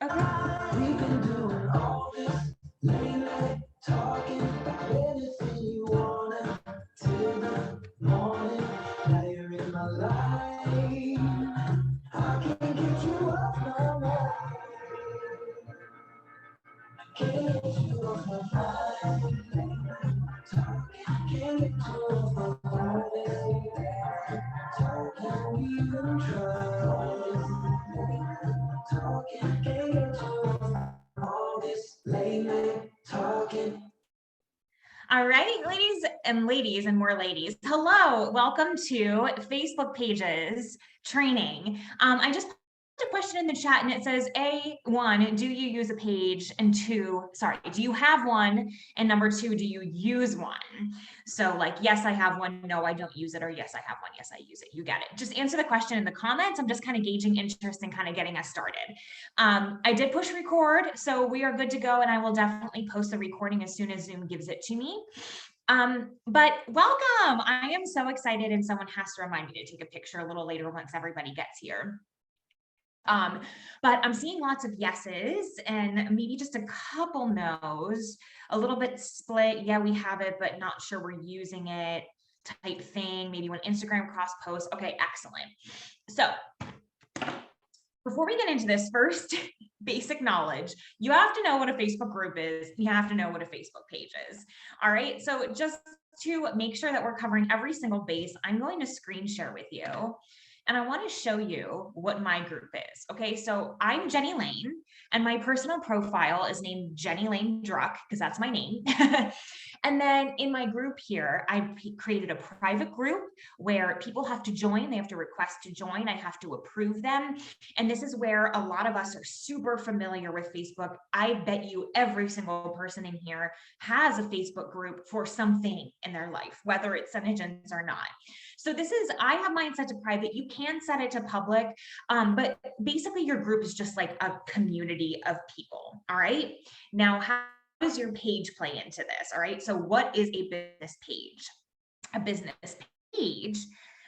Okay. We've been doing all this lately, talking about anything you wanna till the morning. Now you're in my life. I can't get you off my mind. Can't get you off my mind. Talking, can't get you off my mind. Talking, we even try. Talking, can't get you off all this lately. Talking. All right, ladies and more ladies. Hello, welcome to Facebook Pages training. I just put a question in the chat and it says, A1, do you use a page? And two, sorry, do you have one? And number two, do you use one? So like, yes, I have one. No, I don't use it. Or yes, I have one. Yes, I use it. You get it. Just answer the question in the comments. I'm just kind of gauging interest and kind of getting us started. I did push record, so we are good to go. And I will definitely post the recording as soon as Zoom gives it to me. But welcome. I am so excited, and someone has to remind me to take a picture a little later once everybody gets here. But I'm seeing lots of yeses and maybe just a couple no's, a little bit split. Yeah, we have it, but not sure we're using it type thing. Maybe when Instagram cross posts. Okay, excellent. So before we get into this, first basic knowledge, you have to know what a Facebook group is. You have to know what a Facebook page is. All right, so just to make sure that we're covering every single base, I'm going to screen share with you. And I want to show you what my group is. Okay, so I'm Jenny Lane, and my personal profile is named Jenny Lane Druck because that's my name. And then in my group here, I created a private group where people have to join. They have to request to join. I have to approve them. And this is where a lot of us are super familiar with Facebook. I bet you every single person in here has a Facebook group for something in their life, whether it's Synergens or not. So this is, I have mine set to private. You can set it to public, but basically your group is just like a community of people. All right. Now, how does your page play into this? All right. So what is a business page? A business page,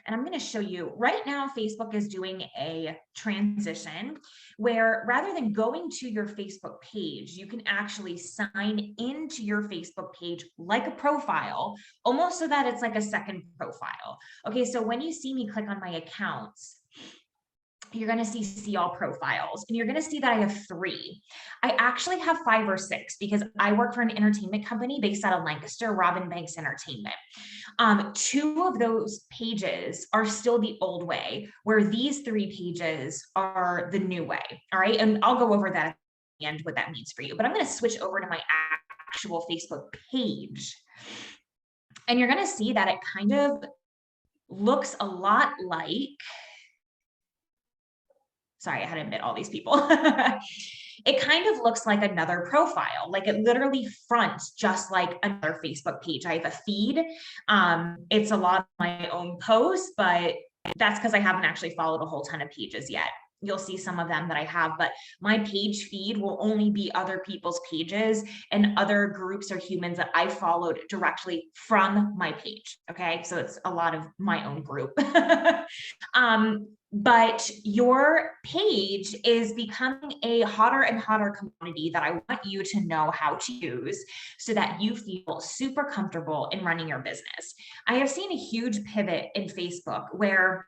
and I'm going to show you right now, Facebook is doing a transition where rather than going to your Facebook page, you can actually sign into your Facebook page like a profile, almost so that it's like a second profile. Okay, so when you see me click on my accounts, you're going to see all profiles, and you're going to see that I have 3. I actually have 5 or 6 because I work for an entertainment company based out of Lancaster, Robin Banks Entertainment. 2 of those pages are still the old way, where these 3 pages are the new way. All right. And I'll go over that at the end, what that means for you. But I'm going to switch over to my actual Facebook page. And you're going to see that it kind of looks a lot like, sorry, I had to admit all these people. It kind of looks like another profile, like it literally fronts just like another Facebook page. I have a feed. It's a lot of my own posts, but that's because I haven't actually followed a whole ton of pages yet. You'll see some of them that I have, but my page feed will only be other people's pages and other groups or humans that I followed directly from my page. Okay, so it's a lot of my own group. But your page is becoming a hotter and hotter commodity that I want you to know how to use so that you feel super comfortable in running your business. I have seen a huge pivot in Facebook where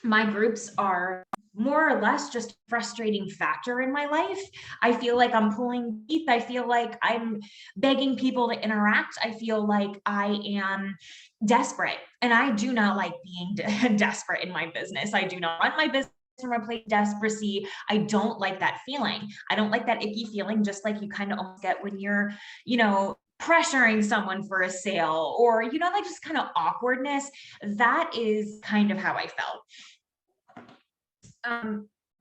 my groups are more or less just a frustrating factor in my life. I feel like I'm pulling teeth. I feel like I'm begging people to interact. I feel like I am desperate, and I do not like being desperate in my business. I do not run my business from a place of desperacy. I don't like that feeling. I don't like that icky feeling, just like you kind of almost get when you're, pressuring someone for a sale, or, like just kind of awkwardness. That is kind of how I felt.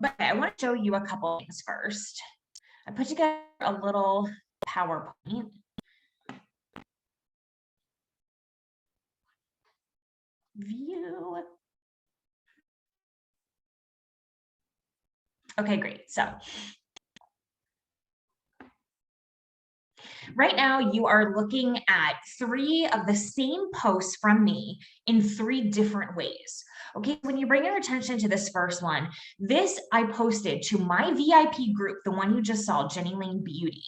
But I want to show you a couple things first. I put together a little PowerPoint. View. Okay, great. So Right now, you are looking at 3 of the same posts from me in 3 different ways. Okay, when you bring your attention to this first one, this I posted to my VIP group, the one you just saw, Jenny Lane Beauty.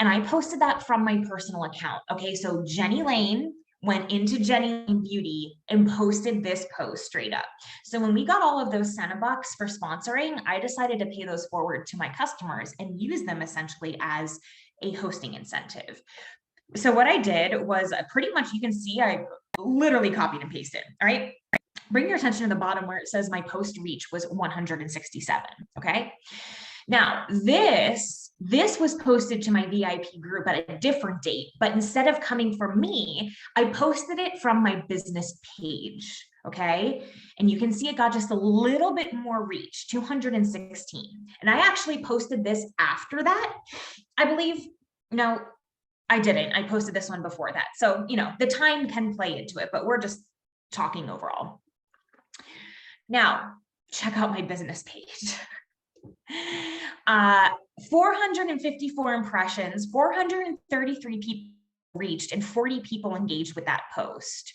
And I posted that from my personal account. Okay, so Jenny Lane went into Jenny Lane Beauty and posted this post straight up. So when we got all of those Cenabucks for sponsoring, I decided to pay those forward to my customers and use them essentially as a hosting incentive. So what I did was pretty much, you can see I literally copied and pasted. All right. Bring your attention to the bottom where it says my post reach was 167. Okay. Now this was posted to my VIP group at a different date, but instead of coming from me, I posted it from my business page. Okay. And you can see it got just a little bit more reach, 216. And I actually posted this after that. I believe, no, I didn't. I posted this one before that. So, the time can play into it, but we're just talking overall. Now, check out my business page. 454 impressions, 433 people reached, and 40 people engaged with that post.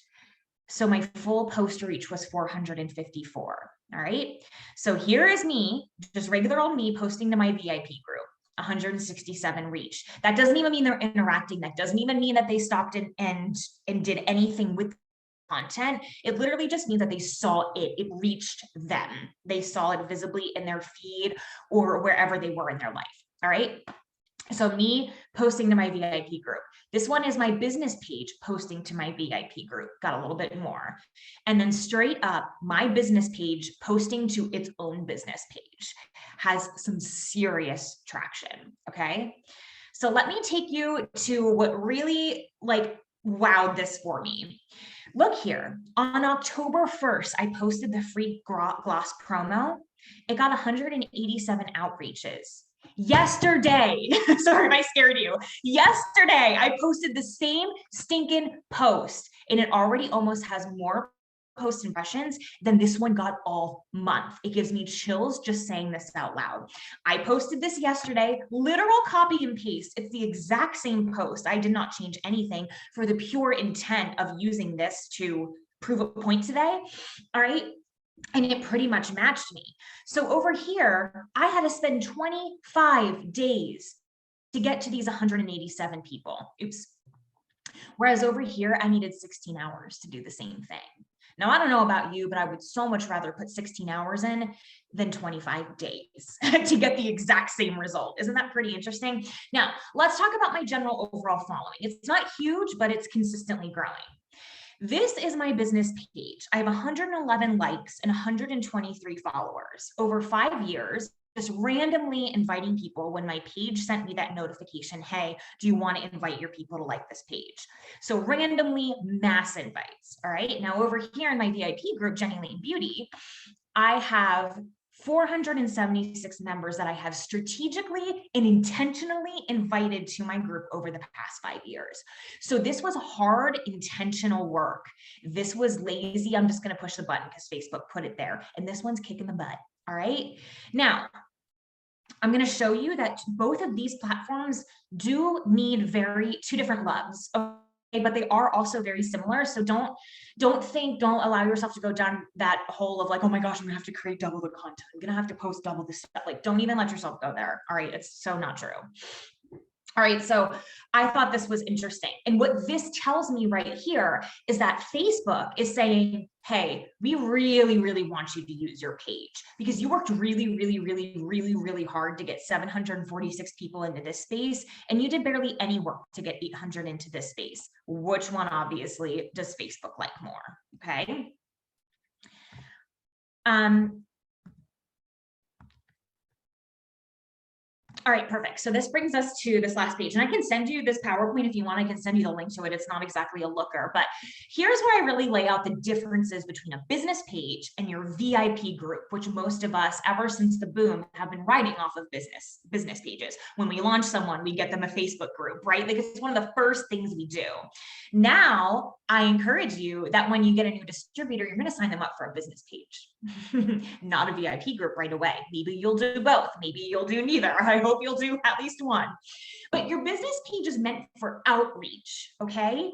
So my full post reach was 454. All right. So here is me, just regular old me, posting to my VIP group. 167 reach. That doesn't even mean they're interacting. That doesn't even mean that they stopped and did anything with content. It literally just means that they saw it. It reached them. They saw it visibly in their feed or wherever they were in their life. All right. So me posting to my VIP group. This one is my business page posting to my VIP group. Got a little bit more. And then straight up, my business page posting to its own business page has some serious traction. Okay. So let me take you to what really wowed this for me. Look here, on October 1st, I posted the free gloss promo. It got 187 outreaches. Yesterday, sorry if I scared you. Yesterday, I posted the same stinking post and it already almost has more post impressions than this one got all month. It gives me chills just saying this out loud. I posted this yesterday, literal copy and paste. It's the exact same post. I did not change anything for the pure intent of using this to prove a point today. All right. And it pretty much matched me. So over here, I had to spend 25 days to get to these 187 people. Oops. Whereas over here, I needed 16 hours to do the same thing. Now, I don't know about you, but I would so much rather put 16 hours in than 25 days to get the exact same result. Isn't that pretty interesting? Now, let's talk about my general overall following. It's not huge, but it's consistently growing. This is my business page. I have 111 likes and 123 followers. Over 5 years, just randomly inviting people when my page sent me that notification, hey, do you want to invite your people to like this page? So randomly mass invites. All right. Now over here in my VIP group, Jenny Lane Beauty, I have 476 members that I have strategically and intentionally invited to my group over the past 5 years. So this was hard, intentional work. This was lazy. I'm just going to push the button because Facebook put it there. And this one's kicking the butt. All right. Now, I'm going to show you that both of these platforms do need two different loves. Okay, but they are also very similar. So don't allow yourself to go down that hole of oh my gosh, I'm gonna have to create double the content. I'm gonna have to post double the stuff. Don't even let yourself go there. All right. It's so not true. All right, so I thought this was interesting. And what this tells me right here is that Facebook is saying, hey, we really, really want you to use your page because you worked really, really, really, really, really hard to get 746 people into this space. And you did barely any work to get 800 into this space. Which one, obviously, does Facebook like more? Okay. All right, perfect. So this brings us to this last page, and I can send you this PowerPoint if you want. I can send you the link to it. It's not exactly a looker, but here's where I really lay out the differences between a business page and your VIP group, which most of us, ever since the boom, have been writing off of business pages. When we launch someone, we get them a Facebook group, right? It's one of the first things we do. Now, I encourage you that when you get a new distributor, you're going to sign them up for a business page, not a VIP group right away. Maybe you'll do both. Maybe you'll do neither. I hope you'll do at least one. But your business page is meant for outreach, okay?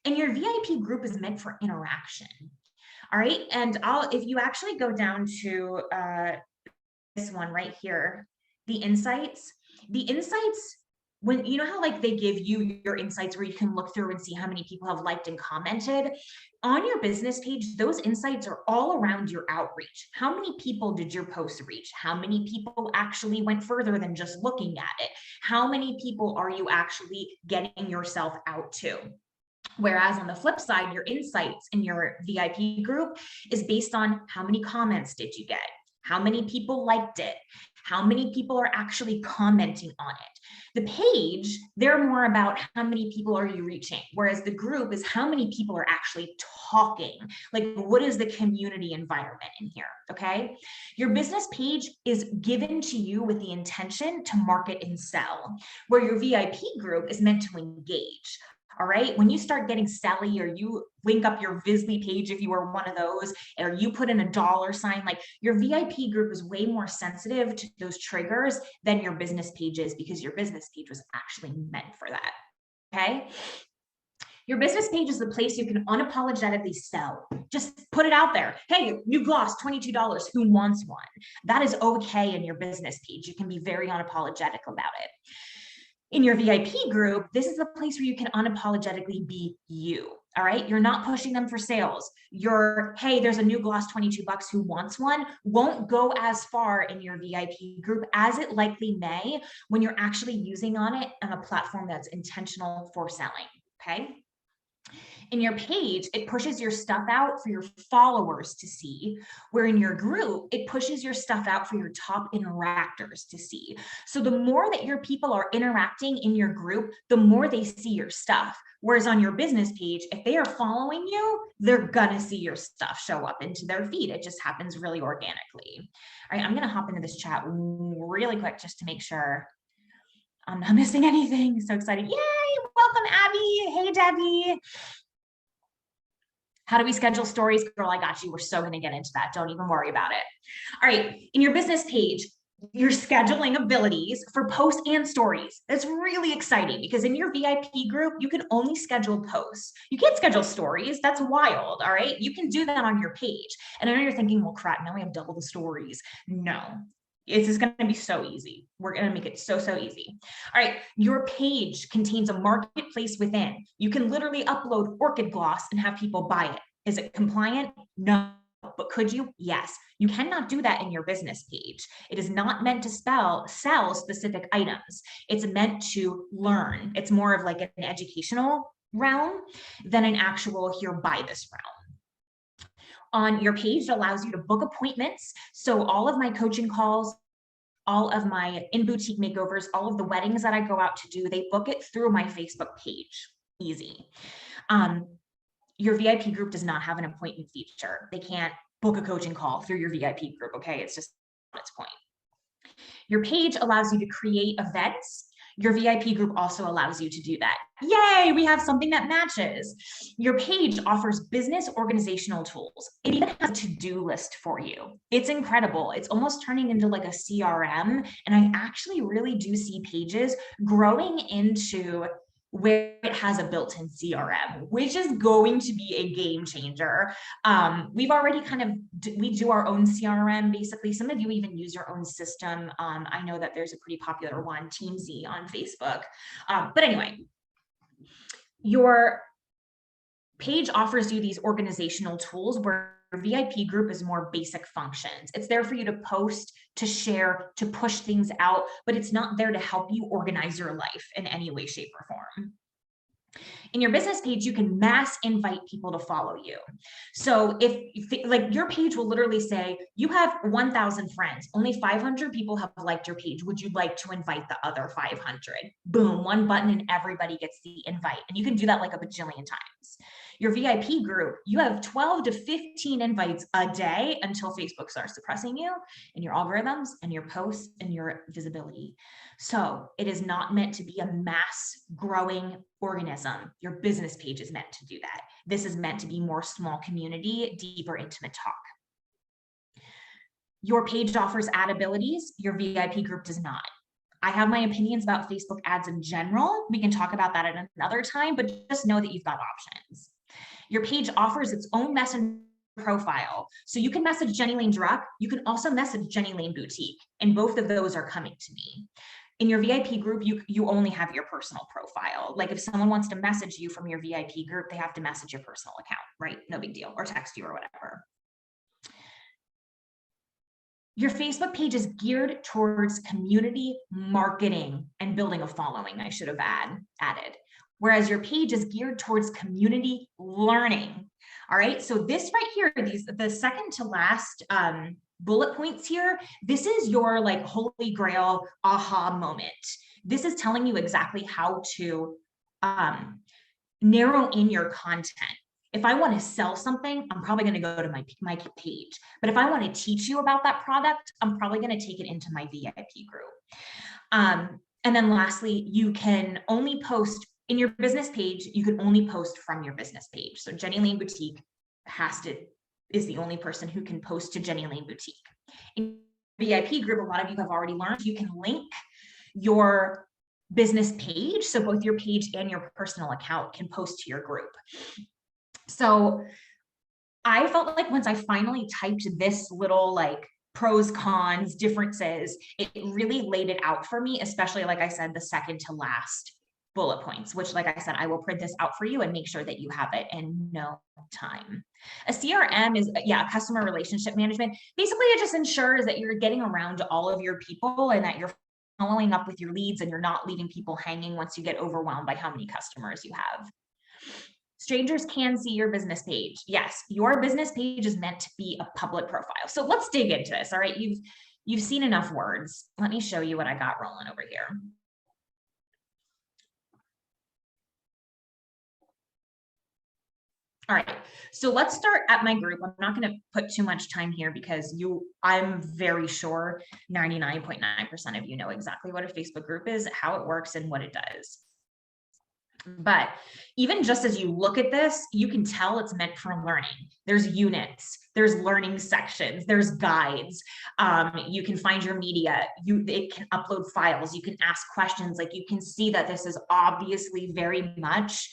And your VIP group is meant for interaction. All right. And if you actually go down to this one right here, the insights, when you know how like they give you your insights where you can look through and see how many people have liked and commented on your business page, those insights are all around your outreach. How many people did your post reach? How many people actually went further than just looking at it? How many people are you actually getting yourself out to? Whereas on the flip side, your insights in your VIP group is based on how many comments did you get? How many people liked it? How many people are actually commenting on it? The page, they're more about how many people are you reaching, whereas the group is how many people are actually talking. Like, what is the community environment in here, okay? Your business page is given to you with the intention to market and sell, where your VIP group is meant to engage. All right. When you start getting Sally, or you link up your Visly page, if you are one of those, or you put in a $sign, like your VIP group is way more sensitive to those triggers than your business page is, because your business page was actually meant for that. Okay. Your business page is the place you can unapologetically sell. Just put it out there. Hey, new gloss, $22. Who wants one? That is okay in your business page. You can be very unapologetic about it. In your VIP group, this is the place where you can unapologetically be you. All right. You're not pushing them for sales. Hey, there's a new gloss, $22. Who wants one? Won't go as far in your VIP group as it likely may when you're actually using on a platform that's intentional for selling. Okay. In your page, it pushes your stuff out for your followers to see, where in your group, it pushes your stuff out for your top interactors to see. So the more that your people are interacting in your group, the more they see your stuff. Whereas on your business page, if they are following you, they're gonna see your stuff show up into their feed. It just happens really organically. All right, I'm gonna hop into this chat really quick just to make sure I'm not missing anything. So excited. Yay, welcome Abby. Hey, Debbie. How do we schedule stories? Girl, I got you. We're so going to get into that. Don't even worry about it. All right. In your business page, your scheduling abilities for posts and stories. That's really exciting, because in your VIP group, you can only schedule posts. You can't schedule stories. That's wild. All right. You can do that on your page. And I know you're thinking, well, crap, now we have double the stories. No. This is going to be so easy. We're going to make it so easy. All right. Your page contains a marketplace within. You can literally upload orchid gloss and have people buy it. Is it compliant? No. But could you? Yes. You cannot do that in your business page. It is not meant to sell specific items. It's meant to learn. It's more of like an educational realm than an actual here, buy this realm. On your page, it allows you to book appointments. So all of my coaching calls, all of my in-boutique makeovers, all of the weddings that I go out to do, they book it through my Facebook page. Easy. Your VIP group does not have an appointment feature. They can't book a coaching call through your VIP group, okay? It's just on its point. Your page allows you to create events. Your VIP group also allows you to do that. Yay, we have something that matches. Your page offers business organizational tools. It even has a to-do list for you. It's incredible. It's almost turning into like a CRM. And I actually really do see pages growing into where it has a built-in CRM, which is going to be a game changer. We've already we do our own CRM, basically. Some of you even use your own system. I know that there's a pretty popular one, Teamzy on Facebook. But anyway, your page offers you these organizational tools where your VIP group is more basic functions. It's there for you to post, to share, to push things out, but it's not there to help you organize your life in any way, shape, or form. In your business page, you can mass invite people to follow you. So if like your page will literally say, you have 1,000 friends, only 500 people have liked your page. Would you like to invite the other 500? Boom, one button and everybody gets the invite. And you can do that like a bajillion times. Your VIP group, you have 12 to 15 invites a day until Facebook starts suppressing you and your algorithms and your posts and your visibility. So it is not meant to be a mass growing organism. Your business page is meant to do that. This is meant to be more small community, deeper, intimate talk. Your page offers ad abilities, your VIP group does not. I have my opinions about Facebook ads in general. We can talk about that at another time, but just know that you've got options. Your page offers its own messenger profile. So you can message Jenny Lane direct. You can also message Jenny Lane Boutique, and both of those are coming to me. In your VIP group, you only have your personal profile. Like if someone wants to message you from your VIP group, they have to message your personal account, right? No big deal, or text you or whatever. Your Facebook page is geared towards community marketing and building a following, I should have added. Whereas your page is geared towards community learning. All right, so this right here, the second to last bullet points here, this is your like holy grail aha moment. This is telling you exactly how to narrow in your content. If I want to sell something, I'm probably going to go to my page. But if I want to teach you about that product, I'm probably going to take it into my VIP group. And then lastly, you can only post in your business page, you can only post from your business page. So Jenny Lane Boutique is the only person who can post to Jenny Lane Boutique. In VIP group, a lot of you have already learned, you can link your business page. So both your page and your personal account can post to your group. So I felt like once I finally typed this little like pros, cons, differences, it really laid it out for me, especially like I said, the second to last bullet points, which like I said, I will print this out for you and make sure that you have it in no time. A CRM is, customer relationship management. Basically, it just ensures that you're getting around to all of your people and that you're following up with your leads and you're not leaving people hanging once you get overwhelmed by how many customers you have. Strangers can see your business page. Yes, your business page is meant to be a public profile. So let's dig into this. All right, you've seen enough words. Let me show you what I got rolling over here. All right, so let's start at my group. I'm not going to put too much time here because I'm very sure 99.9% of you know exactly what a Facebook group is, how it works, and what it does. But even just as you look at this, you can tell it's meant for learning. There's units, there's learning sections, there's guides. You can find your media, it can upload files, you can ask questions. Like you can see that this is obviously very much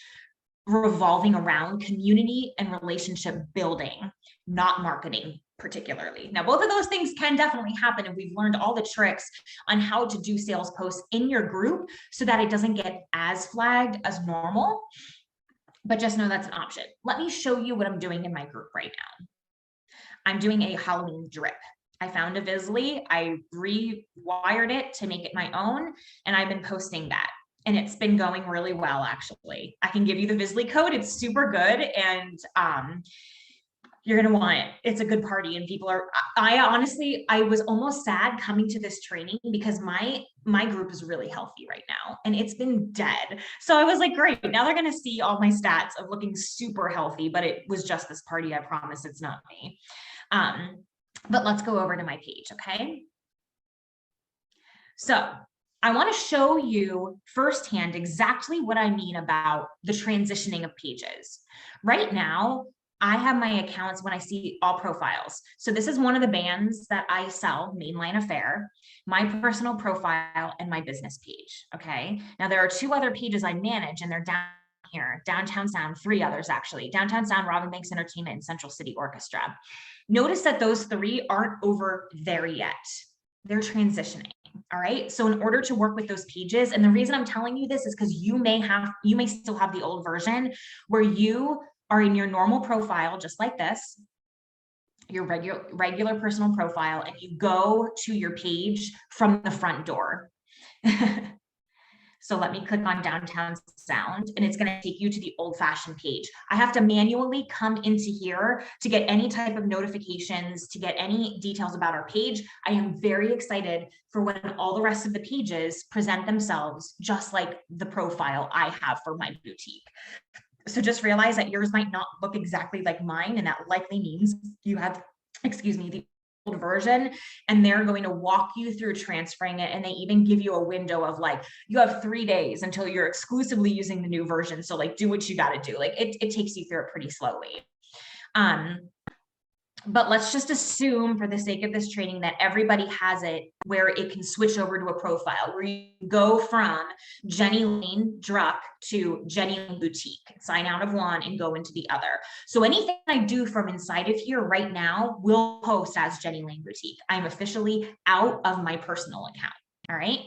revolving around community and relationship building, not marketing particularly. Now, both of those things can definitely happen, and we've learned all the tricks on how to do sales posts in your group so that it doesn't get as flagged as normal, but just know that's an option. Let me show you what I'm doing in my group right now. I'm doing a Halloween drip. I found a Vizly, I rewired it to make it my own, and I've been posting that. And it's been going really well, actually. I can give you the Vizly code. It's super good. And you're going to want it. It's a good party. And people are, I was almost sad coming to this training because my group is really healthy right now and it's been dead. So I was like, great. Now they're going to see all my stats of looking super healthy, but it was just this party. I promise it's not me. But let's go over to my page. Okay. So I want to show you firsthand exactly what I mean about the transitioning of pages. Right now, I have my accounts when I see all profiles. So this is one of the bands that I sell, Mainline Affair, my personal profile, and my business page. Okay. Now there are two other pages I manage, and they're down here, Downtown Sound, three others actually, Downtown Sound, Robin Banks Entertainment, and Central City Orchestra. Notice that those three aren't over there yet. They're transitioning. All right. So in order to work with those pages, and the reason I'm telling you this is because you may still have the old version where you are in your normal profile, just like this, your regular personal profile, and you go to your page from the front door. So let me click on Downtown Sound, and it's going to take you to the old-fashioned page. I have to manually come into here to get any type of notifications, to get any details about our page. I am very excited for when all the rest of the pages present themselves just like the profile I have for my boutique. So just realize that yours might not look exactly like mine, and that likely means you have, excuse me, the old version, and they're going to walk you through transferring it. And they even give you a window of like, you have 3 days until you're exclusively using the new version. So like, do what you got to do. Like it takes you through it pretty slowly. But let's just assume for the sake of this training that everybody has it where it can switch over to a profile where you go from Jenny Lane Druck to Jenny Lane Boutique, sign out of one and go into the other. So anything I do from inside of here right now will post as Jenny Lane Boutique. I'm officially out of my personal account. All right.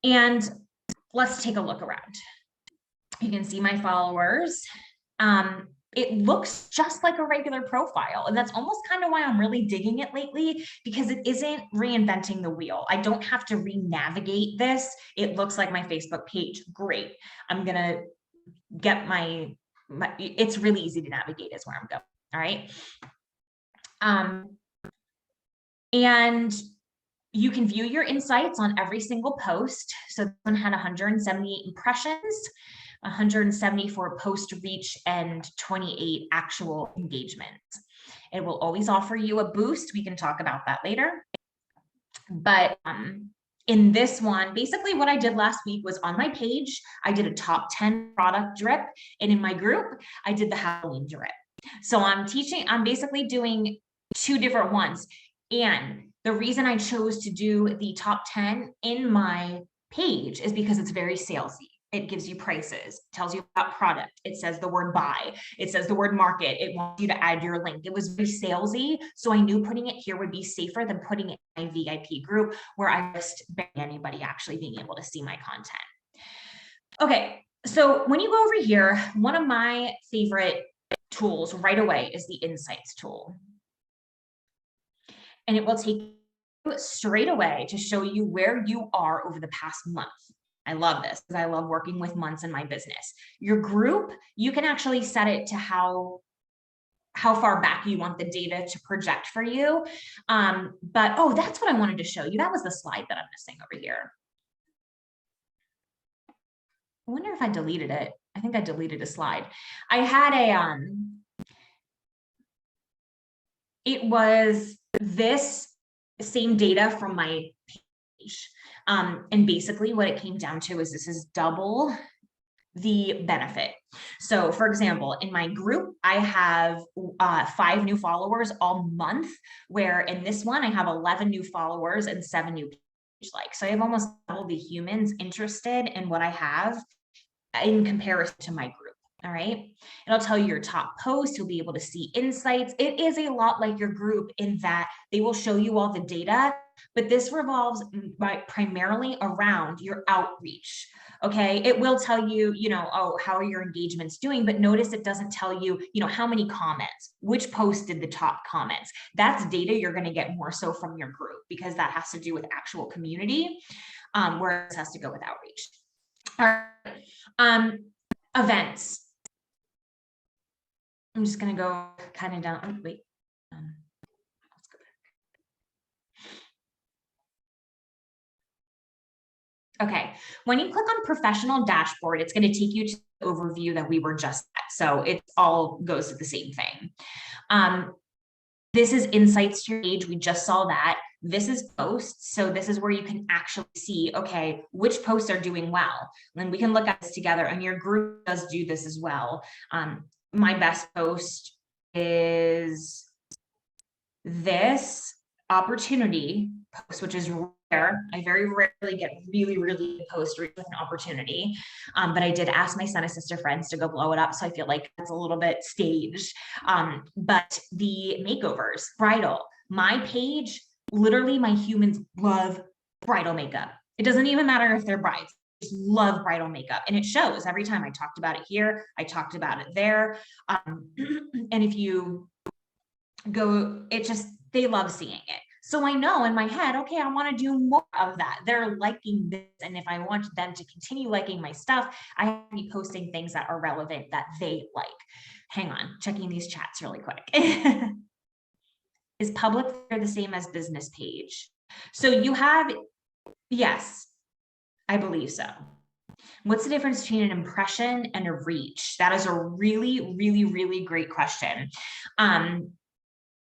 And let's take a look around. You can see my followers. It looks just like a regular profile. And that's almost kind of why I'm really digging it lately, because it isn't reinventing the wheel. I don't have to re-navigate this. It looks like my Facebook page. Great. I'm going to get my, it's really easy to navigate is where I'm going. All right. And you can view your insights on every single post. So this one had 178 impressions, 174 post reach, and 28 actual engagements. It will always offer you a boost. We can talk about that later. But in this one, basically what I did last week was on my page, I did a top 10 product drip. And in my group, I did the Halloween drip. So I'm basically doing 2 different ones. And the reason I chose to do the top 10 in my page is because it's very salesy. It gives you prices, tells you about product. It says the word buy. It says the word market. It wants you to add your link. It was very salesy. So I knew putting it here would be safer than putting it in my VIP group where I risked anybody actually being able to see my content. Okay, so when you go over here, one of my favorite tools right away is the Insights tool. And it will take you straight away to show you where you are over the past month. I love this because I love working with months in my business. Your group, you can actually set it to how far back you want the data to project for you. But, oh, that's what I wanted to show you. That was the slide that I'm missing over here. I wonder if I deleted it. I think I deleted a slide. I had it was this same data from my page. And basically what it came down to is this is double the benefit. So for example, in my group, I have 5 new followers all month, where in this one, I have 11 new followers and 7 new page likes. So I have almost double the humans interested in what I have in comparison to my group. All right. It'll tell you your top posts. You'll be able to see insights. It is a lot like your group in that they will show you all the data, but this revolves primarily around your outreach. Okay. It will tell you, oh, how are your engagements doing? But notice it doesn't tell you, how many comments, which post did the top comments. That's data you're going to get more so from your group because that has to do with actual community, whereas it has to go with outreach. All right. Events. I'm just going to go kind of down. Oh, wait. Let's go back. Okay. When you click on professional dashboard, it's going to take you to the overview that we were just at. So it all goes to the same thing. This is insights to your page. We just saw that. This is posts. So this is where you can actually see, okay, which posts are doing well. And we can look at this together, and your group does do this as well. My best post is this opportunity post, which is rare. I very rarely get really good posts with an opportunity. But I did ask my son and sister friends to go blow it up. So I feel like it's a little bit staged. But the makeovers, bridal, my page, literally my humans love bridal makeup. It doesn't even matter if they're brides. Love bridal makeup, and it shows every time. I talked about it here, I talked about it there, and if you go, they love seeing it. So I know in my head, okay, I want to do more of that. They're liking this, and if I want them to continue liking my stuff, I have to be posting things that are relevant that they like. Hang on, checking these chats really quick. Is public the same as business page? So you have, yes, I believe so. What's the difference between an impression and a reach? That is a really, really, really great question.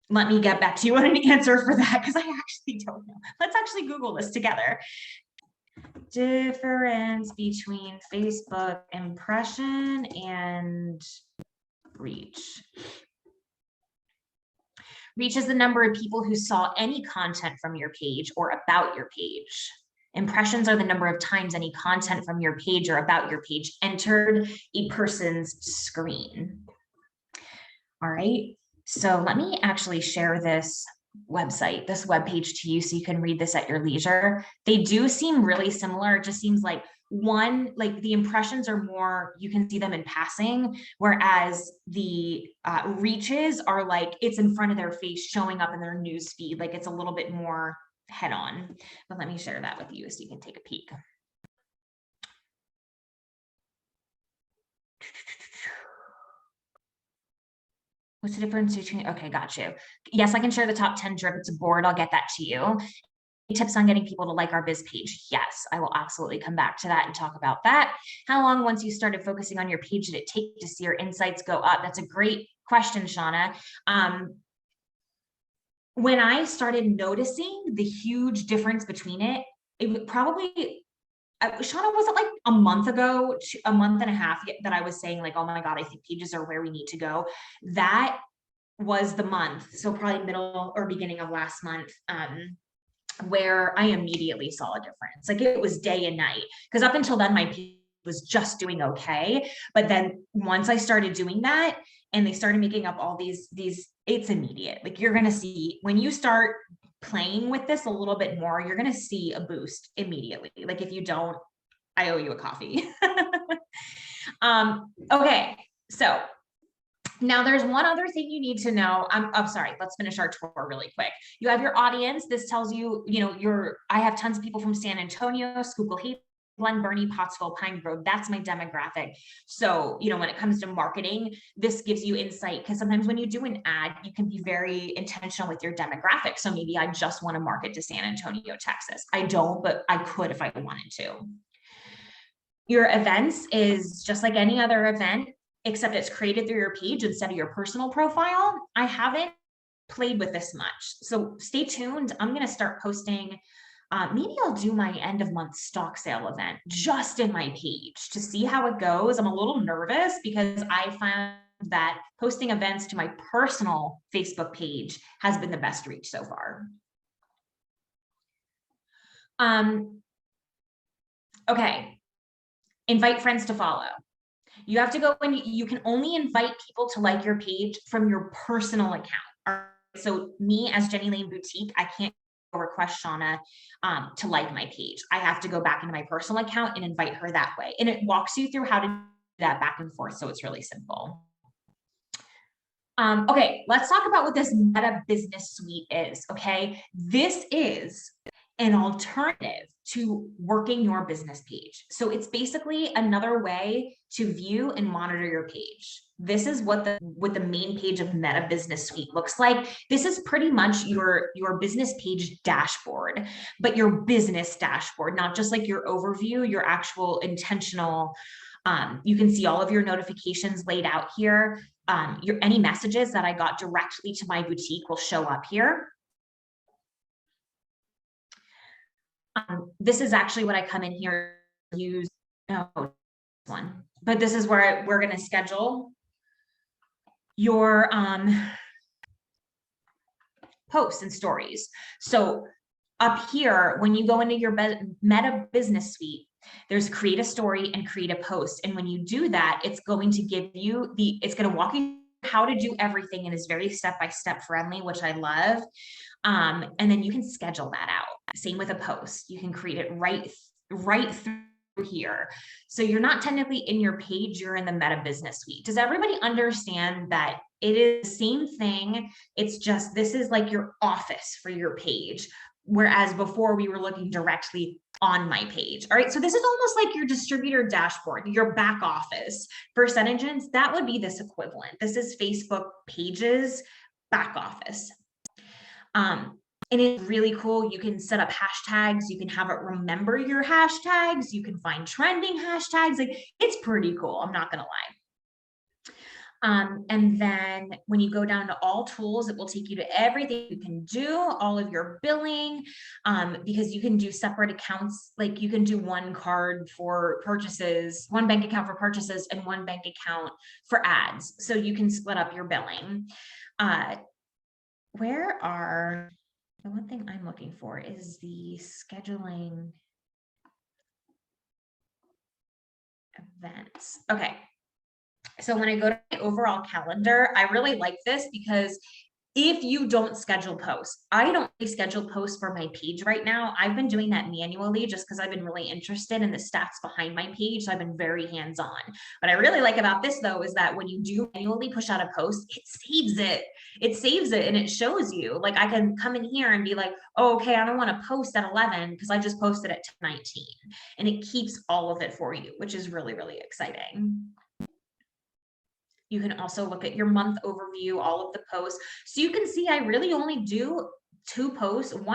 Let me get back to you on an answer for that because I actually don't know. Let's actually Google this together. Difference between Facebook impression and reach. Reach is the number of people who saw any content from your page or about your page. Impressions are the number of times any content from your page or about your page entered a person's screen. All right, so let me actually share this website, this webpage to you so you can read this at your leisure. They do seem really similar. It just seems like one, like the impressions are more, you can see them in passing, whereas the reaches are like it's in front of their face showing up in their news feed. Like it's a little bit more head on, but let me share that with you so you can take a peek. What's the difference between, okay, got you. Yes, I can share the top 10 drip. It's a board. I'll get that to you. Tips on getting people to like our biz page. Yes, I will absolutely come back to that and talk about that. How long once you started focusing on your page did it take to see your insights go up? That's a great question, Shauna. When I started noticing the huge difference between it, it would probably, Shauna, was it like a month ago, a month and a half that I was saying like, oh my God, I think pages are where we need to go. That was the month. So probably middle or beginning of last month, where I immediately saw a difference. Like it was day and night. Because up until then, my page was just doing okay. But then once I started doing that and they started making up all these, it's immediate. Like you're going to see when you start playing with this a little bit more, you're going to see a boost immediately. Like if you don't, I owe you a coffee. Okay, so now there's one other thing you need to know. I'm sorry, let's finish our tour really quick. You have your audience. This tells you, I have tons of people from San Antonio, Schuylkill, Haven, Glen Burnie, Pottsville, Pine Grove. That's my demographic. So, when it comes to marketing, this gives you insight because sometimes when you do an ad, you can be very intentional with your demographic. So maybe I just want to market to San Antonio, Texas. I don't, but I could if I wanted to. Your events is just like any other event, except it's created through your page instead of your personal profile. I haven't played with this much. So stay tuned. I'm going to start posting. Maybe I'll do my end of month stock sale event just in my page to see how it goes. I'm a little nervous because I found that posting events to my personal Facebook page has been the best reach so far. Okay. Invite friends to follow. You have to go and you can only invite people to like your page from your personal account. So me as Jenny Lane Boutique, I can't request Shauna to like my page. I have to go back into my personal account and invite her that way. And it walks you through how to do that back and forth. So it's really simple. Okay, let's talk about what this Meta Business Suite is. Okay, this is an alternative to working your business page. So it's basically another way to view and monitor your page. This is what the main page of Meta Business Suite looks like. This is pretty much your business page dashboard, but your business dashboard, not just like your overview, your actual intentional. You can see all of your notifications laid out here. Any messages that I got directly to my boutique will show up here. This is actually what I come in here to use. No, one, but this is where we're going to schedule your posts and stories. So up here, when you go into your Meta Business Suite, there's create a story and create a post. And when you do that, it's going to give you it's going to walk you how to do everything and is very step-by-step friendly, which I love. And then you can schedule that out. Same with a post. You can create it right through here. So you're not technically in your page, you're in the Meta Business Suite. Does everybody understand that it is the same thing? It's just, this is like your office for your page. Whereas before we were looking directly on my page. All right. So this is almost like your distributor dashboard, your back office. For SendEngines, that would be this equivalent. This is Facebook pages back office. And it's really cool. You can set up hashtags. You can have it remember your hashtags. You can find trending hashtags. Like, it's pretty cool. I'm not going to lie. And then when you go down to all tools, it will take you to everything you can do, all of your billing, because you can do separate accounts. Like, you can do one card for purchases, one bank account for purchases, and one bank account for ads. So you can split up your billing. The one thing I'm looking for is the scheduling events. Okay. So when I go to my overall calendar, I really like this because if you don't schedule posts, I don't really schedule posts for my page right now. I've been doing that manually just because I've been really interested in the stats behind my page. So I've been very hands-on. What I really like about this though, is that when you do manually push out a post, it saves it. It saves it and it shows you. Like, I can come in here and be like, oh, okay, I don't want to post at 11 because I just posted at 10:19. And it keeps all of it for you, which is really, really exciting. You can also look at your month overview, all of the posts. So you can see I really only do 1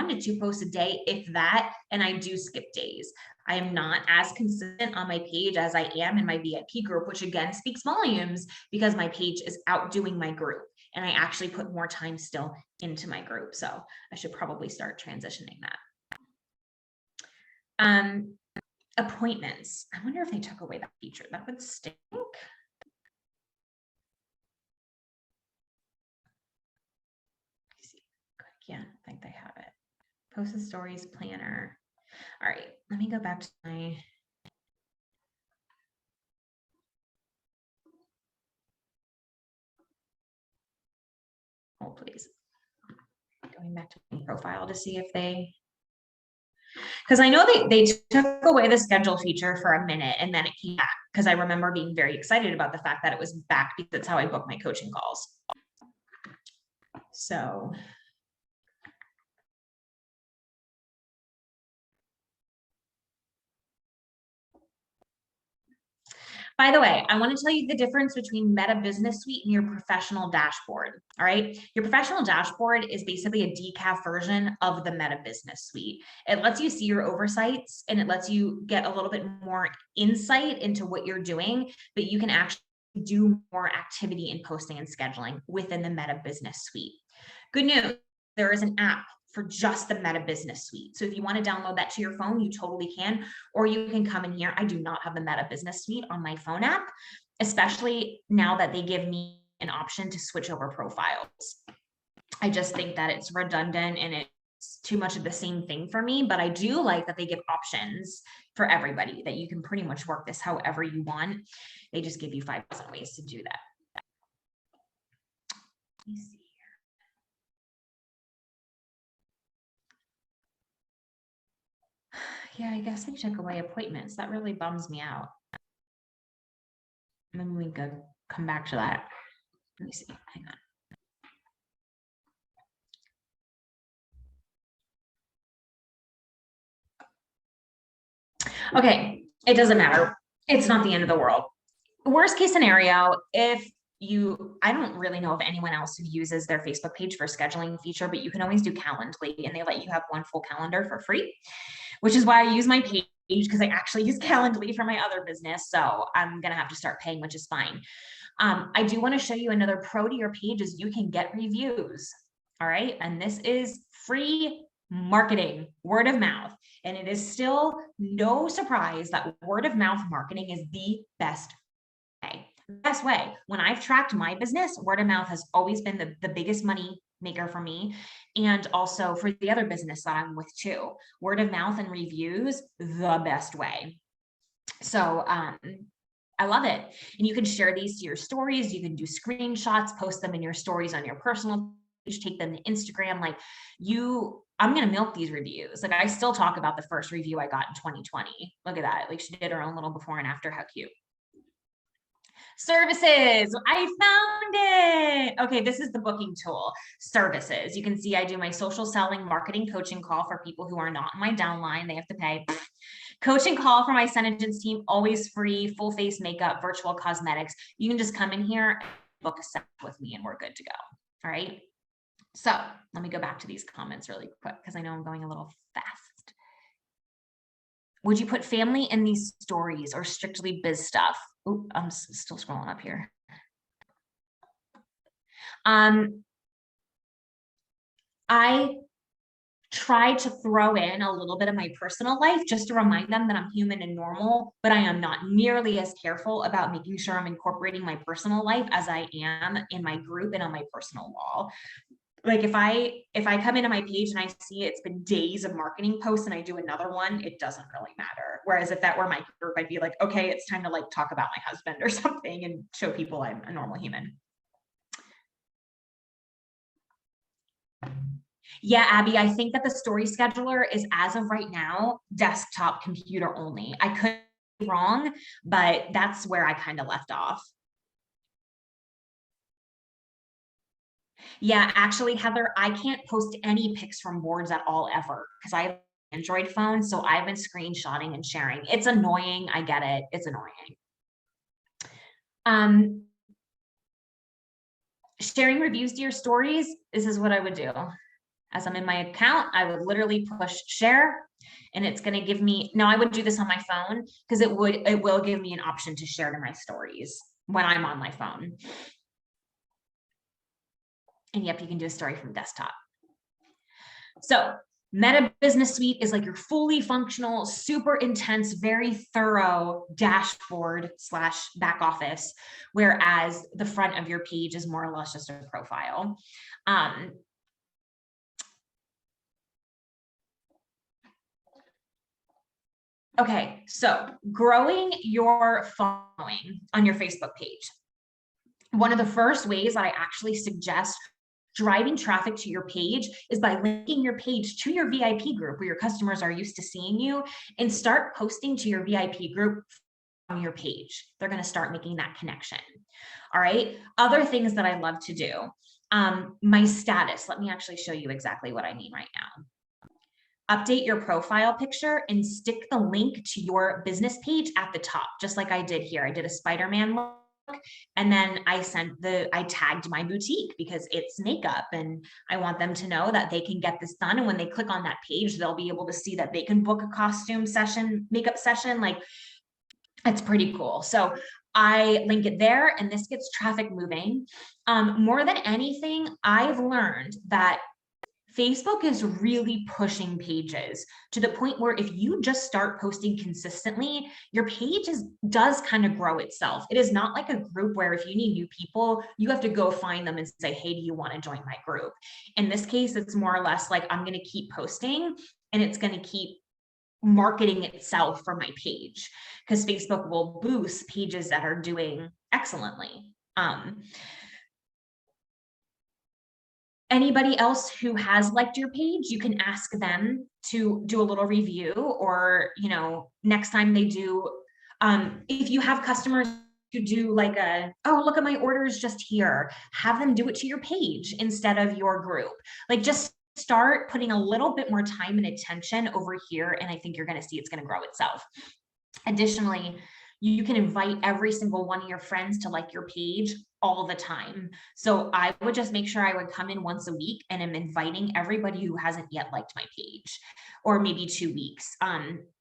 to 2 posts a day, if that, and I do skip days. I am not as consistent on my page as I am in my VIP group, which again speaks volumes because my page is outdoing my group and I actually put more time still into my group. So I should probably start transitioning that. Appointments. I wonder if they took away that feature. That would stink. Yeah, I think they have it. Posted stories, planner. All right, let me go back to my. Oh, please. Going back to my profile to see if they. Because I know they took away the schedule feature for a minute and then it came back, because I remember being very excited about the fact that it was back because that's how I book my coaching calls. So. By the way, I want to tell you the difference between Meta Business Suite and your professional dashboard. All right. Your professional dashboard is basically a decaf version of the Meta Business Suite. It lets you see your oversights and it lets you get a little bit more insight into what you're doing, but you can actually do more activity in posting and scheduling within the Meta Business Suite. Good news, there is an app for just the Meta Business Suite. So if you want to download that to your phone, you totally can, or you can come in here. I do not have the Meta Business Suite on my phone app, especially now that they give me an option to switch over profiles. I just think that it's redundant and it's too much of the same thing for me, but I do like that they give options for everybody, that you can pretty much work this however you want. They just give you 5,000 ways to do that. Let me see. Yeah, I guess they took away appointments. That really bums me out. And then we could come back to that. Let me see. Hang on. Okay, it doesn't matter. It's not the end of the world. Worst case scenario, if you, I don't really know of anyone else who uses their Facebook page for scheduling feature, but you can always do Calendly and they let you have one full calendar for free, which is why I use my page, because I actually use Calendly for my other business. So I'm going to have to start paying, which is fine. I do want to show you another pro to your page is you can get reviews. All right. And this is free marketing, word of mouth. And it is still no surprise that word of mouth marketing is the best way. Best way. When I've tracked my business, word of mouth has always been the biggest money maker for me, and also for the other business that I'm with too. Word of mouth and reviews, the best way. So I love it. And you can share these to your stories. You can do screenshots, post them in your stories on your personal page, take them to Instagram. Like I'm going to milk these reviews. Like, I still talk about the first review I got in 2020. Look at that. Like, she did her own little before and after. How cute. Services, I found it. Okay, this is the booking tool. Services. You can see I do my social selling marketing coaching call for people who are not in my downline. They have to pay. Coaching call for my Senegence team, always free, full face makeup, virtual cosmetics. You can just come in here and book a set with me and we're good to go. All right. So let me go back to these comments really quick because I know I'm going a little fast. Would you put family in these stories or strictly biz stuff? Ooh, I'm still scrolling up here. I try to throw in a little bit of my personal life just to remind them that I'm human and normal, but I am not nearly as careful about making sure I'm incorporating my personal life as I am in my group and on my personal wall. Like if I come into my page and I see it's been days of marketing posts and I do another one, it doesn't really matter. Whereas if that were my group, I'd be like, okay, it's time to like talk about my husband or something and show people I'm a normal human. Yeah, Abby, I think that the story scheduler is, as of right now, desktop computer only. I could be wrong, but that's where I kind of left off. Yeah, actually, Heather, I can't post any pics from boards at all ever because I have an Android phone. So I've been screenshotting and sharing. It's annoying. I get it. It's annoying. Sharing reviews to your stories, this is what I would do. As I'm in my account, I would literally push share and it's going to give me, now I would do this on my phone because it will give me an option to share to my stories when I'm on my phone. And yep, you can do a story from desktop. So Meta Business Suite is like your fully functional, super intense, very thorough dashboard / back office, whereas the front of your page is more or less just a profile. Okay, so growing your following on your Facebook page. One of the first ways that I actually suggest driving traffic to your page is by linking your page to your VIP group where your customers are used to seeing you, and start posting to your VIP group on your page. They're going to start making that connection. All right. Other things that I love to do. My status. Let me actually show you exactly what I mean right now. Update your profile picture and stick the link to your business page at the top, just like I did here. I did a Spider-Man look. And then I tagged my boutique because it's makeup and I want them to know that they can get this done. And when they click on that page, they'll be able to see that they can book a costume session, makeup session. Like, it's pretty cool. So I link it there and this gets traffic moving. More than anything, I've learned that Facebook is really pushing pages to the point where if you just start posting consistently, your page does kind of grow itself. It is not like a group where if you need new people, you have to go find them and say, hey, do you want to join my group? In this case, it's more or less like I'm going to keep posting and it's going to keep marketing itself for my page because Facebook will boost pages that are doing excellently. Anybody else who has liked your page, you can ask them to do a little review, or, you know, next time they do, if you have customers who do like oh, look at my orders just here, have them do it to your page instead of your group. Like, just start putting a little bit more time and attention over here, and I think you're going to see it's going to grow itself. Additionally, you can invite every single one of your friends to like your page all the time. So I would just make sure I would come in once a week and I'm inviting everybody who hasn't yet liked my page, or maybe 2 weeks.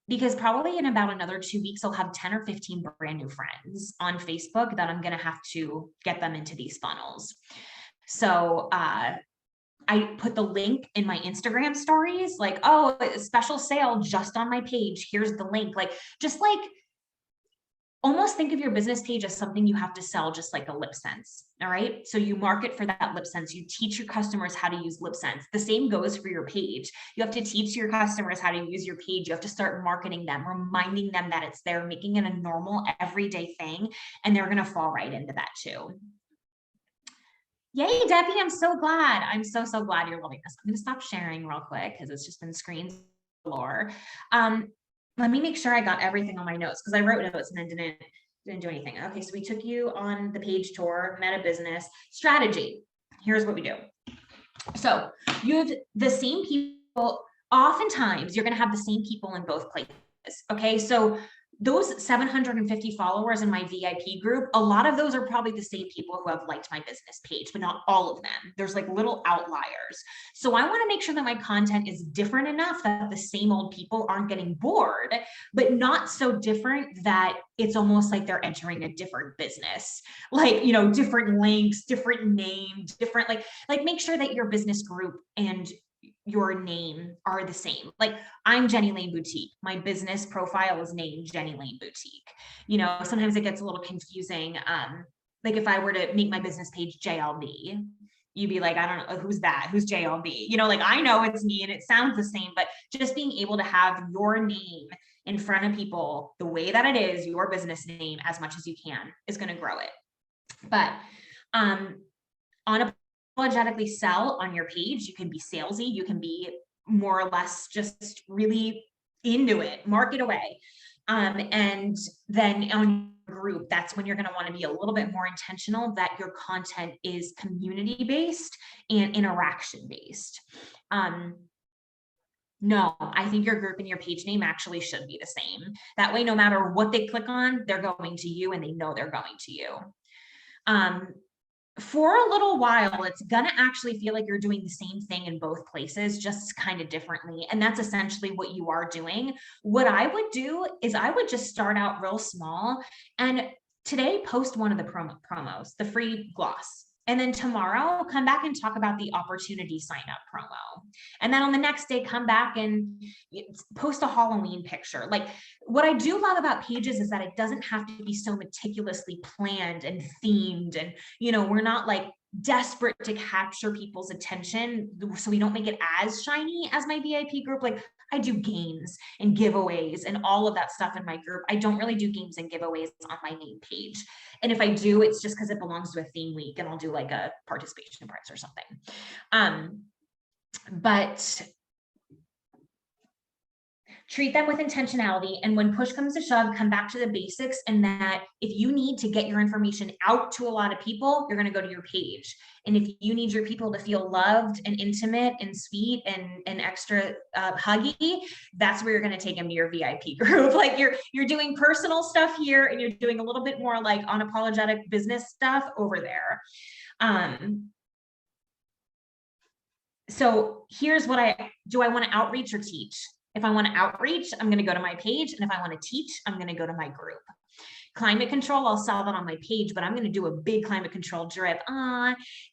Because probably in about another 2 weeks, I'll have 10 or 15 brand new friends on Facebook that I'm going to have to get them into these funnels. So, I put the link in my Instagram stories, like, oh, a special sale just on my page. Here's the link. Like, just like, almost think of your business page as something you have to sell, just like a LipSense. All right. So you market for that LipSense. You teach your customers how to use LipSense. The same goes for your page. You have to teach your customers how to use your page. You have to start marketing them, reminding them that it's there, making it a normal, everyday thing. And they're going to fall right into that too. Yay, Debbie, I'm so glad. I'm so glad you're loving this. I'm going to stop sharing real quick because it's just been screens galore. Let me make sure I got everything on my notes because I wrote notes and then didn't do anything. Okay, so we took you on the page tour, Meta Business strategy. Here's what we do. So you have the same people. Oftentimes, you're going to have the same people in both places. Okay, so those 750 followers in my VIP group, a lot of those are probably the same people who have liked my business page, but not all of them. There's like little outliers. So I want to make sure that my content is different enough that the same old people aren't getting bored, but not so different that it's almost like they're entering a different business, like, you know, different links, different name, different, like make sure that your business group and your name are the same. Like, I'm Jenny Lane Boutique. My business profile is named Jenny Lane Boutique. You know, sometimes it gets a little confusing. Like if I were to make my business page JLB, you'd be like, I don't know, who's that? Who's JLB? You know, like I know it's me and it sounds the same, but just being able to have your name in front of people the way that it is, your business name, as much as you can, is going to grow it. But unapologetically sell on your page. You can be salesy, you can be more or less just really into it, market away. And then on your group, that's when you're going to want to be a little bit more intentional that your content is community based and interaction based. No, I think your group and your page name actually should be the same. That way, no matter what they click on, they're going to you and they know they're going to you. For a little while, it's going to actually feel like you're doing the same thing in both places, just kind of differently. And that's essentially what you are doing. What I would do is I would just start out real small and today post one of the promos, the free gloss. And then tomorrow, come back and talk about the opportunity sign up promo. And then on the next day, come back and post a Halloween picture. Like, what I do love about pages is that it doesn't have to be so meticulously planned and themed. And, you know, we're not like desperate to capture people's attention, so we don't make it as shiny as my VIP group. Like, I do games and giveaways and all of that stuff in my group. I don't really do games and giveaways on my main page. And if I do, it's just because it belongs to a theme week and I'll do like a participation prize or something. But treat them with intentionality. And when push comes to shove, come back to the basics. And that if you need to get your information out to a lot of people, you're going to go to your page. And if you need your people to feel loved and intimate and sweet and extra huggy, that's where you're going to take them to your VIP group. Like you're doing personal stuff here and you're doing a little bit more like unapologetic business stuff over there. So here's what I want to outreach or teach? If I want to outreach, I'm going to go to my page. And if I want to teach, I'm going to go to my group. Climate control, I'll sell that on my page, but I'm going to do a big climate control drip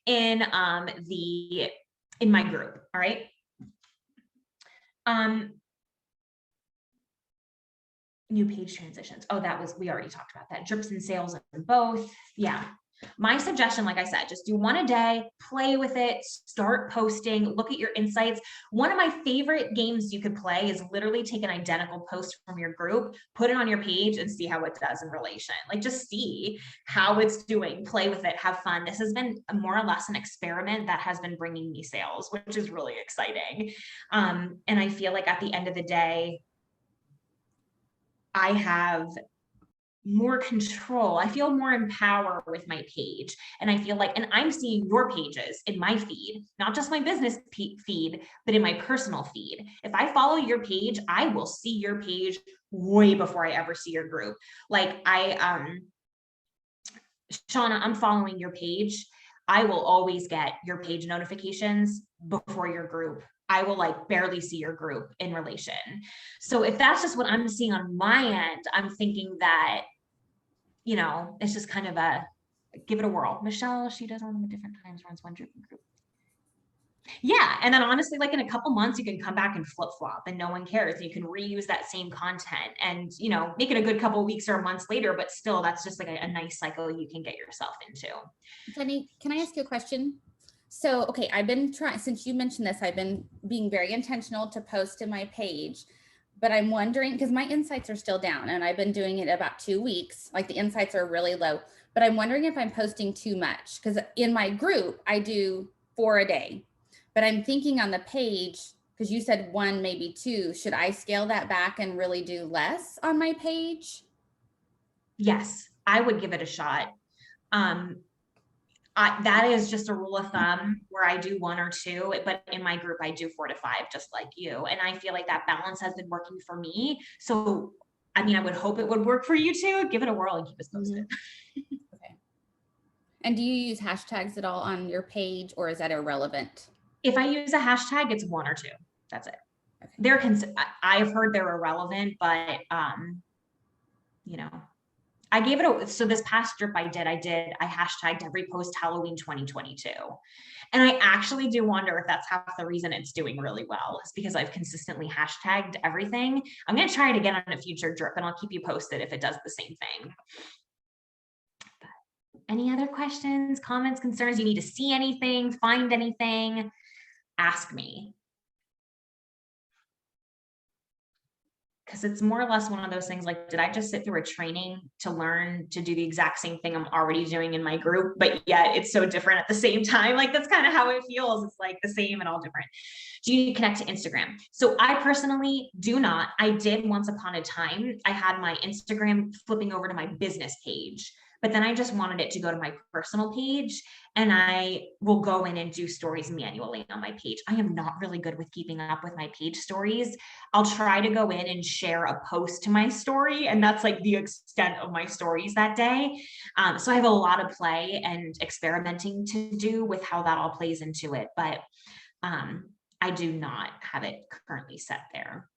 in my group. All right. New page transitions. Oh, we already talked about that. Drips and sales in both. Yeah. My suggestion, like I said, just do one a day, play with it, start posting, look at your insights. One of my favorite games you could play is literally take an identical post from your group, put it on your page and see how it does in relation. Like just see how it's doing, play with it, have fun. This has been more or less an experiment that has been bringing me sales, which is really exciting. And I feel like at the end of the day, I have more control. I feel more in power with my page. And I feel like, and I'm seeing your pages in my feed, not just my business feed, but in my personal feed. If I follow your page, I will see your page way before I ever see your group. Like Shauna, I'm following your page. I will always get your page notifications before your group. I will like barely see your group in relation. So if that's just what I'm seeing on my end, I'm thinking that, you know, it's just kind of give it a whirl. Michelle, she does them at different times, runs one group. Yeah. And then honestly, like in a couple months, you can come back and flip flop and no one cares. You can reuse that same content and, you know, make it a good couple of weeks or months later, but still that's just like a nice cycle you can get yourself into. Jenny, can I ask you a question? So, okay, I've been trying, since you mentioned this, I've been being very intentional to post to my page. But I'm wondering, because my insights are still down and I've been doing it about 2 weeks, like the insights are really low, but I'm wondering if I'm posting too much because in my group, I do 4 a day, but I'm thinking on the page, because you said 1, maybe 2, should I scale that back and really do less on my page? Yes, I would give it a shot. That is just a rule of thumb where I do 1 or 2, but in my group, I do 4 to 5, just like you. And I feel like that balance has been working for me. So I mean, I would hope it would work for you too. Give it a whirl and keep us posted. Okay. And do you use hashtags at all on your page, or is that irrelevant? If I use a hashtag, it's one or two. That's it. Okay. I've heard they're irrelevant, but you know, I gave it a, so this past drip I hashtagged every post Halloween 2022. And I actually do wonder if that's half the reason it's doing really well, is because I've consistently hashtagged everything. I'm going to try it again on a future drip and I'll keep you posted if it does the same thing. But any other questions, comments, concerns? You need to see anything, find anything, ask me. Because it's more or less one of those things like, did I just sit through a training to learn to do the exact same thing I'm already doing in my group, but yet it's so different at the same time? Like, that's kind of how it feels. It's like the same and all different. Do you need to connect to Instagram? So I personally do not. I did once upon a time. I had my Instagram flipping over to my business page, but then I just wanted it to go to my personal page, and I will go in and do stories manually on my page. I am not really good with keeping up with my page stories. I'll try to go in and share a post to my story, and that's like the extent of my stories that day. So I have a lot of play and experimenting to do with how that all plays into it, but I do not have it currently set there.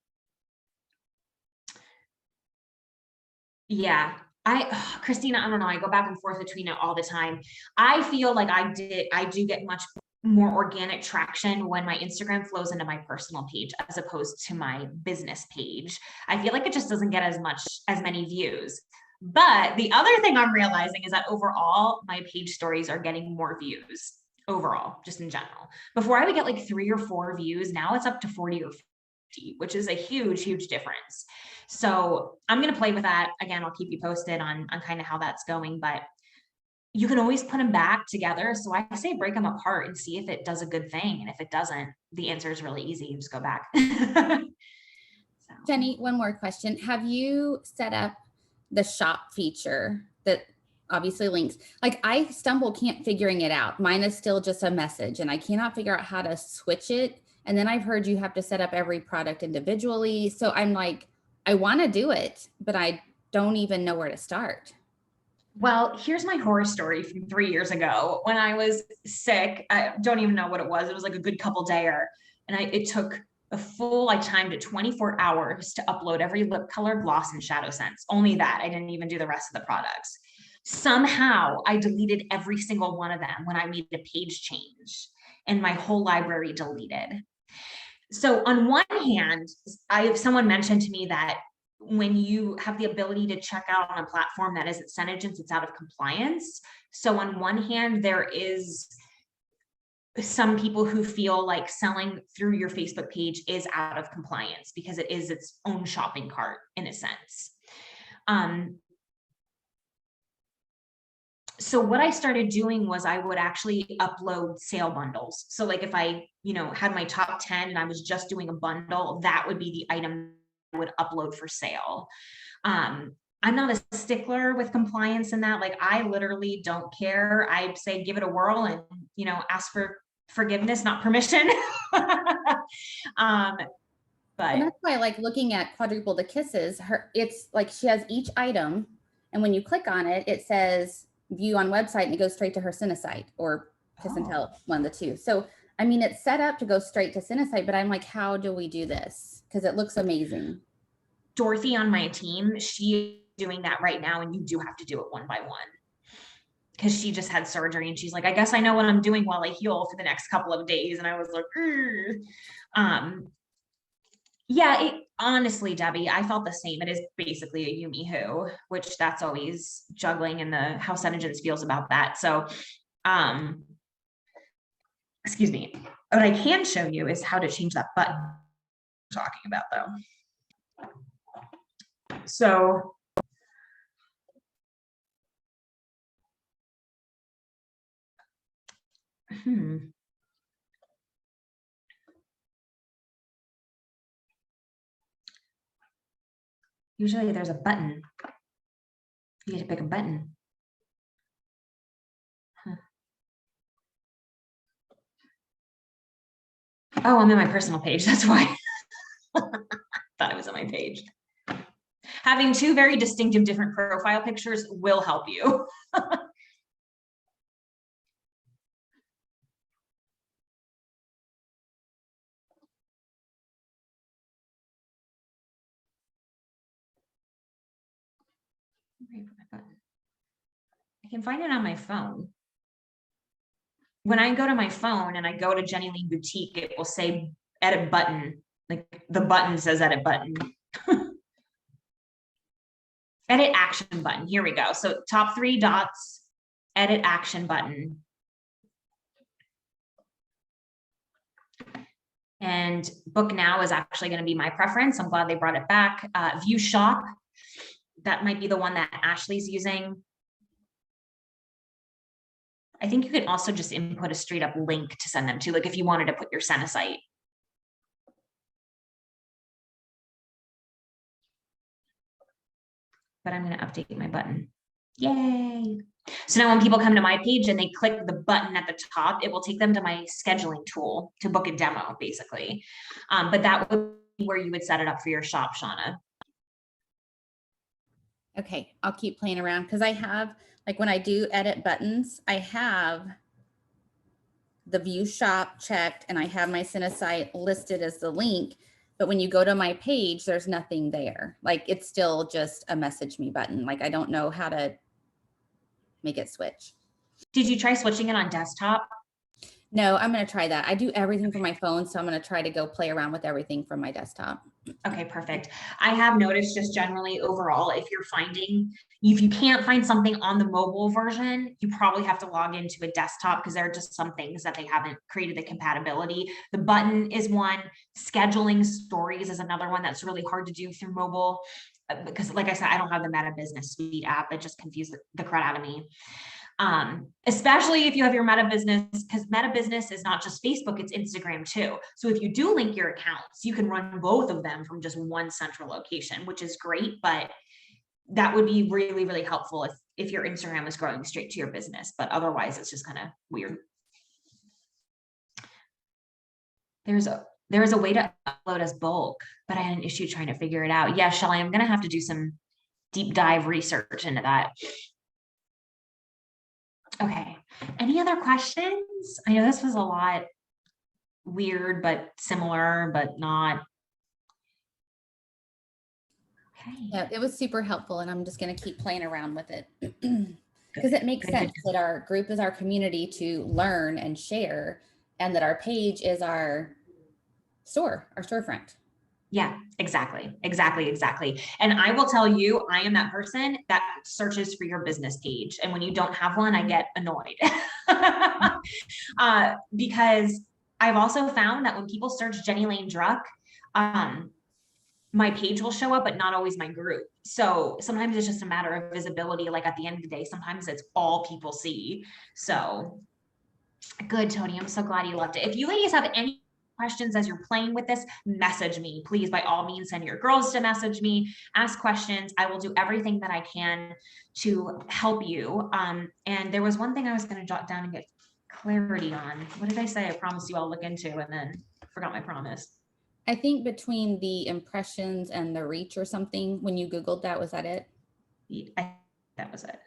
Yeah. Christina, I don't know. I go back and forth between it all the time. I feel like I do get much more organic traction when my Instagram flows into my personal page as opposed to my business page. I feel like it just doesn't get as many views. But the other thing I'm realizing is that overall, my page stories are getting more views overall, just in general. Before I would get like 3 or 4 views. Now it's up to 40 or 50, which is a huge, huge difference. So I'm going to play with that. Again, I'll keep you posted on kind of how that's going, but you can always put them back together. So I say break them apart and see if it does a good thing. And if it doesn't, the answer is really easy. You just go back. So. Jenny, one more question. Have you set up the shop feature that obviously links? Like, I can't figuring it out. Mine is still just a message and I cannot figure out how to switch it. And then I've heard you have to set up every product individually. So I'm like, I want to do it, but I don't even know where to start. Well, here's my horror story from 3 years ago when I was sick. I don't even know what it was. It was like a good couple dayer. And it took a full, I timed it 24 hours to upload every lip color, gloss, and shadow sense. Only that. I didn't even do the rest of the products. Somehow I deleted every single one of them when I made a page change, and my whole library deleted. So on one hand, someone mentioned to me that when you have the ability to check out on a platform that isn't Senegence, it's out of compliance. So on one hand, there is some people who feel like selling through your Facebook page is out of compliance because it is its own shopping cart in a sense. So what I started doing was I would actually upload sale bundles. So like if I, had my top 10 and I was just doing a bundle, that would be the item I would upload for sale. I'm not a stickler with compliance in that. Like, I literally don't care. I say, give it a whirl and, ask for forgiveness, not permission. But and that's why I like looking at Quadruple the Kisses. It's like she has each item, and when you click on it, it says view on website, and it goes straight to her Cinesite or Kiss and Tell, one of the two. So I mean, it's set up to go straight to Cinesite, but I'm like, how do we do this? Because it looks amazing. Dorothy on my team, she's doing that right now, and you do have to do it one by one because she just had surgery, and she's like, I guess I know what I'm doing while I heal for the next couple of days. And I was like, yeah, honestly, Debbie, I felt the same. It is basically a Yumi Who, which that's always juggling and how Senegence feels about that. So, excuse me. What I can show you is how to change that button I'm talking about, though. So, usually there's a button. You need to pick a button. Oh, I'm in my personal page. That's why. Thought it was on my page. Having two very distinctive different profile pictures will help you. I can find it on my phone. When I go to my phone and I go to Jenny Lean Boutique, it will say edit button. Like the button says edit button. Edit action button. Here we go. So top 3 dots, edit action button. And book now is actually going to be my preference. I'm glad they brought it back. View shop. That might be the one that Ashley's using. I think you could also just input a straight up link to send them to, like if you wanted to put your send a site. But I'm going to update my button. Yay. So now when people come to my page and they click the button at the top, it will take them to my scheduling tool to book a demo, basically. But that would be where you would set it up for your shop, Shauna. Okay, I'll keep playing around because I have, like when I do edit buttons, I have the view shop checked and I have my Cinesite listed as the link. But when you go to my page, there's nothing there. Like it's still just a message me button. Like I don't know how to make it switch. Did you try switching it on desktop? No, I'm going to try that. I do everything from my phone. So I'm going to try to go play around with everything from my desktop. Okay, perfect. I have noticed just generally overall, if you're finding, if you can't find something on the mobile version, you probably have to log into a desktop because there are just some things that they haven't created the compatibility. The button is one, scheduling stories is another one that's really hard to do through mobile because like I said, I don't have the Meta Business Suite app. It just confused the crud out of me. Especially if you have your Meta Business, because Meta Business is not just Facebook, it's Instagram too. So if you do link your accounts, you can run both of them from just one central location, which is great, but that would be really, really helpful if your Instagram is growing straight to your business, but otherwise it's just kind of weird. There's a way to upload as bulk, but I had an issue trying to figure it out. Yeah, Shelly, I'm going to have to do some deep dive research into that. Okay, any other questions? I know this was a lot weird, but similar, but not. Okay. Yeah, it was super helpful and I'm just going to keep playing around with it because it makes sense that our group is our community to learn and share and that our page is our storefront. Yeah, exactly. And I will tell you, I am that person that searches for your business page. And when you don't have one, I get annoyed because I've also found that when people search Jenny Lane Druck, my page will show up, but not always my group. So sometimes it's just a matter of visibility. Like at the end of the day, sometimes it's all people see. So good, Tony. I'm so glad you loved it. If you ladies have any questions as you're playing with this, message me. Please, by all means, send your girls to message me, ask questions. I will do everything that I can to help you. And there was one thing I was going to jot down and get clarity on. What did I say? I promised you I'll look into and then forgot my promise. I think between the impressions and the reach or something, when you Googled that, was that it? That was it.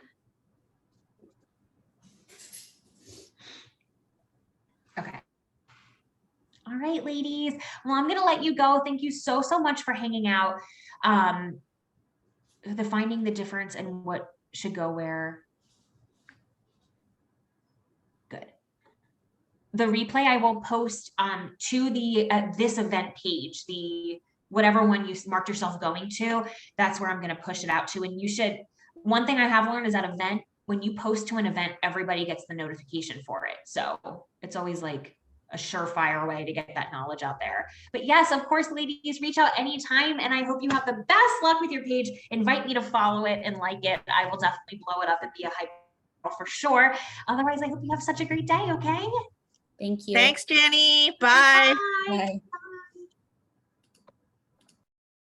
Okay. All right, ladies. Well, I'm going to let you go. Thank you so much for hanging out. The finding the difference and what should go where. Good. The replay I will post to the this event page, the whatever one you marked yourself going to, that's where I'm going to push it out to. And you should, one thing I have learned is that event, when you post to an event, everybody gets the notification for it. So it's always like a surefire way to get that knowledge out there. But yes, of course, ladies, reach out anytime. And I hope you have the best luck with your page. Invite me to follow it and like it. I will definitely blow it up and be a hype for sure. Otherwise, I hope you have such a great day. Okay. Thank you. Thanks, Jenny. Bye. Bye.